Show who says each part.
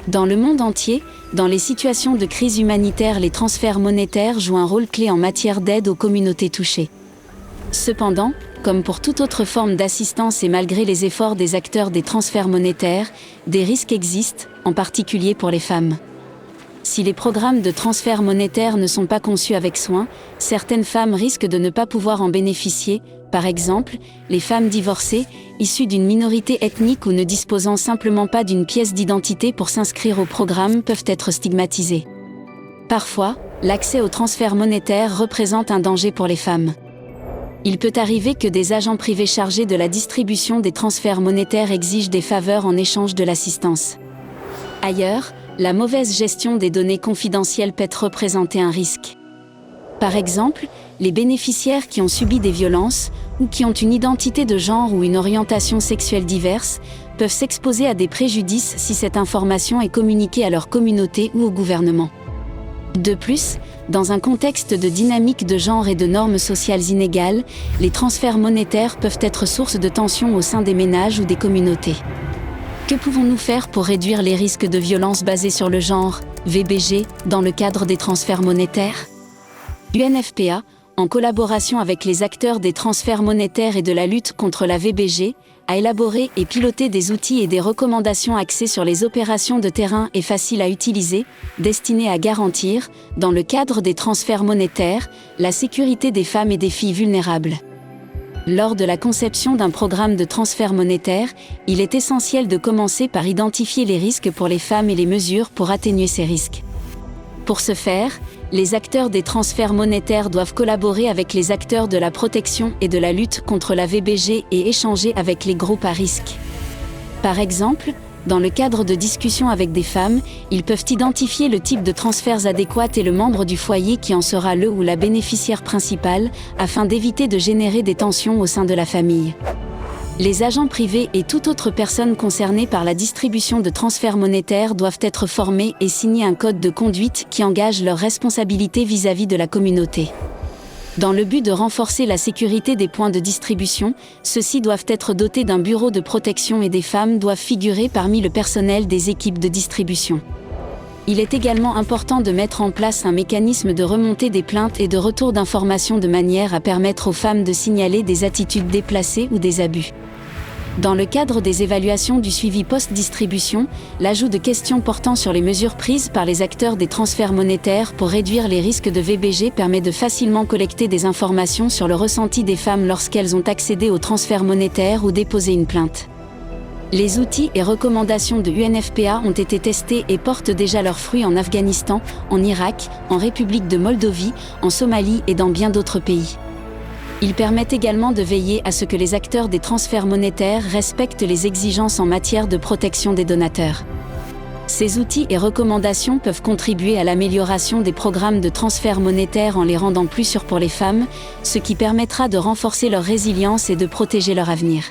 Speaker 1: Dans le monde entier, dans les situations de crise humanitaire, les transferts monétaires jouent un rôle clé en matière d'aide aux communautés touchées. Cependant, comme pour toute autre forme d'assistance et malgré les efforts des acteurs des transferts monétaires, des risques existent, en particulier pour les femmes. Si les programmes de transfert monétaire ne sont pas conçus avec soin, certaines femmes risquent de ne pas pouvoir en bénéficier. Par exemple, les femmes divorcées, issues d'une minorité ethnique ou ne disposant simplement pas d'une pièce d'identité pour s'inscrire au programme peuvent être stigmatisées. Parfois, l'accès au transfert monétaire représente un danger pour les femmes. Il peut arriver que des agents privés chargés de la distribution des transferts monétaires exigent des faveurs en échange de l'assistance. Ailleurs, la mauvaise gestion des données confidentielles peut représenter un risque. Par exemple, les bénéficiaires qui ont subi des violences, ou qui ont une identité de genre ou une orientation sexuelle diverse, peuvent s'exposer à des préjudices si cette information est communiquée à leur communauté ou au gouvernement. De plus, dans un contexte de dynamique de genre et de normes sociales inégales, les transferts monétaires peuvent être source de tensions au sein des ménages ou des communautés. Que pouvons-nous faire pour réduire les risques de violence basés sur le genre, VBG, dans le cadre des transferts monétaires ? UNFPA, en collaboration avec les acteurs des transferts monétaires et de la lutte contre la VBG, a élaboré et piloté des outils et des recommandations axées sur les opérations de terrain et faciles à utiliser, destinées à garantir, dans le cadre des transferts monétaires, la sécurité des femmes et des filles vulnérables. Lors de la conception d'un programme de transfert monétaire, il est essentiel de commencer par identifier les risques pour les femmes et les mesures pour atténuer ces risques. Pour ce faire, les acteurs des transferts monétaires doivent collaborer avec les acteurs de la protection et de la lutte contre la VBG et échanger avec les groupes à risque. Par exemple, dans le cadre de discussions avec des femmes, ils peuvent identifier le type de transferts adéquat et le membre du foyer qui en sera le ou la bénéficiaire principale, afin d'éviter de générer des tensions au sein de la famille. Les agents privés et toute autre personne concernée par la distribution de transferts monétaires doivent être formés et signer un code de conduite qui engage leurs responsabilités vis-à-vis de la communauté. Dans le but de renforcer la sécurité des points de distribution, ceux-ci doivent être dotés d'un bureau de protection et des femmes doivent figurer parmi le personnel des équipes de distribution. Il est également important de mettre en place un mécanisme de remontée des plaintes et de retour d'informations de manière à permettre aux femmes de signaler des attitudes déplacées ou des abus. Dans le cadre des évaluations du suivi post-distribution, l'ajout de questions portant sur les mesures prises par les acteurs des transferts monétaires pour réduire les risques de VBG permet de facilement collecter des informations sur le ressenti des femmes lorsqu'elles ont accédé aux transferts monétaires ou déposé une plainte. Les outils et recommandations de UNFPA ont été testés et portent déjà leurs fruits en Afghanistan, en Irak, en République de Moldavie, en Somalie et dans bien d'autres pays. Ils permettent également de veiller à ce que les acteurs des transferts monétaires respectent les exigences en matière de protection des donateurs. Ces outils et recommandations peuvent contribuer à l'amélioration des programmes de transfert monétaire en les rendant plus sûrs pour les femmes, ce qui permettra de renforcer leur résilience et de protéger leur avenir.